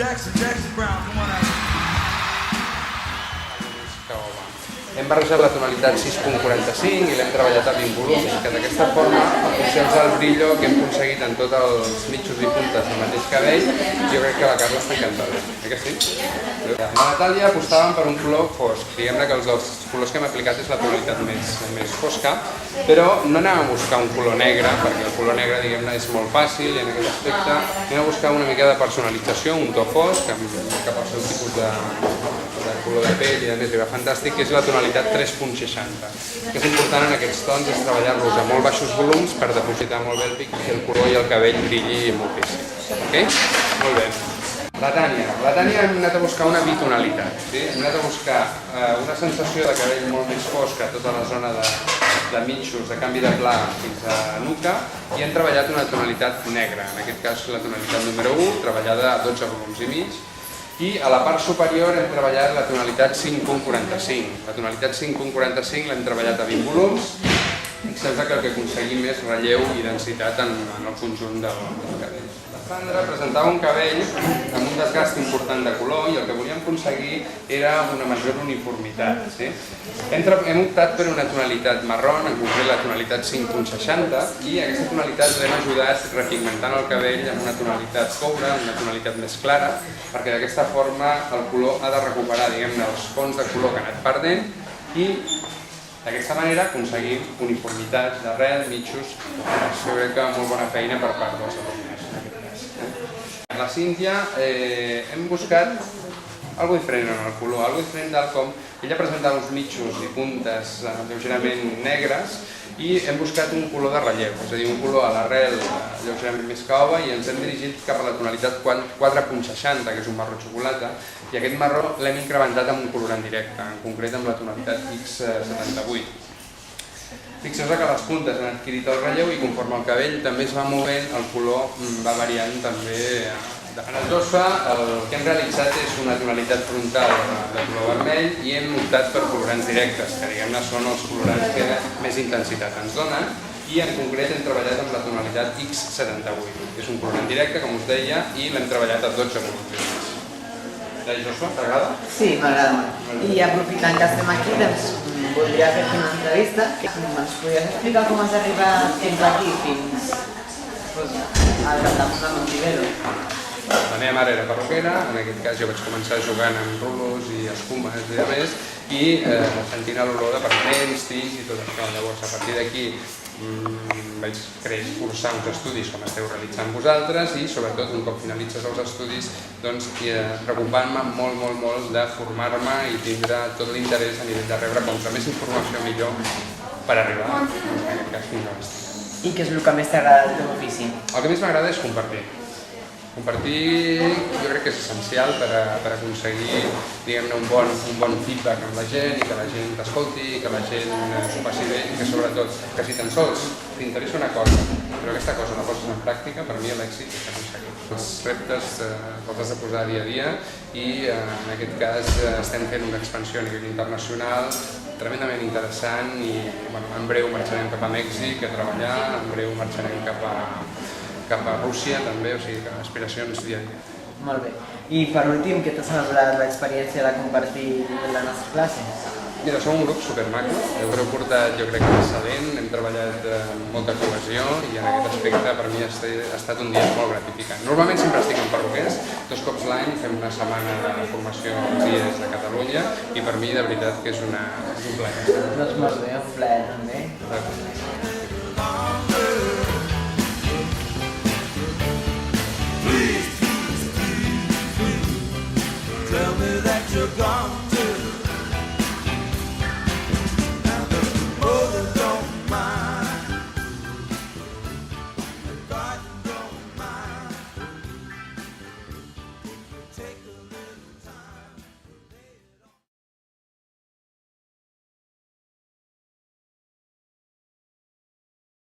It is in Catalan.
Jackson Brown, come on out. Hem barrejat la tonalitat 6.45 i l'hem treballat a 20 volums, que d'aquesta forma aconsegueix el brillo que hem aconseguit en tots els mitjos i puntes del mateix cabell. Jo crec que la Carla està encantada, que sí? La Natàlia apostàvem per un color fosc, diguem-ne que els dels colors que hem aplicat és la tonalitat més fosca, però no anem a buscar un color negre, perquè el color negre diguem-ne és molt fàcil i en aquest aspecte anem a buscar una mica de personalització, un to fosc, cap al seu tipus de color de pell i a més li va fantàstic, que és la tonalitat 3.60. El que és important en aquests tons és treballar-los a molt baixos volums per depositar molt bé el pic i el color i el cabell brilli moltíssim. Okay? Molt bé. La Tània hem anat a buscar una bitonalitat, sí? Hem anat a buscar una sensació de cabell molt més fosc a tota la zona de mitjos, de canvi de pla fins a nuca, i hem treballat una tonalitat negra, en aquest cas la tonalitat número 1, treballada a 12 volums i mig, i a la part superior hem treballat la tonalitat 5.45. La tonalitat 5.45 l'hem treballat a 20 volums, fixeu-vos que el que aconseguim és relleu i densitat en el conjunt del cabell. La Sandra presentava un cabell amb un desgast important de color i el que volíem aconseguir era una major uniformitat. Sí? Hem optat per una tonalitat marrón, en concret la tonalitat 5.60, i aquesta tonalitat l'hem ajudat repigmentant el cabell amb una tonalitat coure, una tonalitat més clara, perquè d'aquesta forma el color ha de recuperar diguem-ne els fons de color que ha anat perdent i d'aquesta manera aconseguim uniformitat d'arrel, mitjos, jo crec que molt bona feina per part dels alumnes. La Cíntia hem buscat algo diferent en el color, algo diferent del com ella presentava uns mitjos i puntes lleugerament negres i hem buscat un color de relleu, és a dir, un color a l'arrel lleugerament més caoba i ens hem dirigit cap a la tonalitat 4.60, que és un marró xocolata, i aquest marró l'hem incrementat amb un colorant directe, en concret amb la tonalitat X78. Fixeu-vos que les puntes han adquirit el relleu i conforme el cabell també es va movent, el color va variant també. En el dorsa el que hem realitzat és una tonalitat frontal de color vermell i hem optat per colorants directes, que diguem-ne són els colorants que més intensitat ens donen, i en concret hem treballat amb la tonalitat X78. És un colorant directe, com us deia, i l'hem treballat a 12 volums. Joshua, t'agrada? Sí, m'agrada molt. I aprofitant que estem aquí, doncs voldria fer-te una entrevista. Ens podries explicar com has arribat fins aquí, fins al Campamont de Montivero? La meva mare era perruquera, en aquest cas jo vaig començar jugant amb rulos i escumes i de més, i sentint l'olor de permanents, tints i tot això. Llavors, a partir d'aquí vaig cursar uns estudis com esteu realitzant vosaltres i sobretot un cop finalitzes els estudis preocupant-me molt de formar-me i tindre tot l'interès a nivell de rebre contra més informació millor per arribar en aquest cas fins a l'estat. I què és el que més t'agrada del teu ofici? El que més m'agrada és compartir. Compartir jo crec que és essencial per aconseguir diguem-ne un bon feedback amb la gent i que la gent t'escolti, que la gent s'ho passi bé i que sobretot que si tan sols t'interessa una cosa però aquesta cosa la poses en pràctica, per mi l'èxit és aconseguir. Els reptes els has de posar dia a dia i en aquest cas estem fent una expansió a nivell internacional tremendament interessant i en breu marxarem cap a Mèxic a treballar, en breu marxarem cap a Rússia també, o sigui que aspiracions dia a dia. Molt bé. I per últim, què t'ha semblat l'experiència de compartir la nostra classe? Mira, som un grup supermaco, heu portat jo crec que excel·lent, hem treballat amb molta cohesió i en aquest aspecte per mi ha estat un dia molt gratificant. Normalment sempre estic amb perruquers, 2 cops l'any fem una setmana de formació als IES de Catalunya i per mi de veritat que és un plaer. Doncs molt bé, un plaer també. Tell me that you're gone.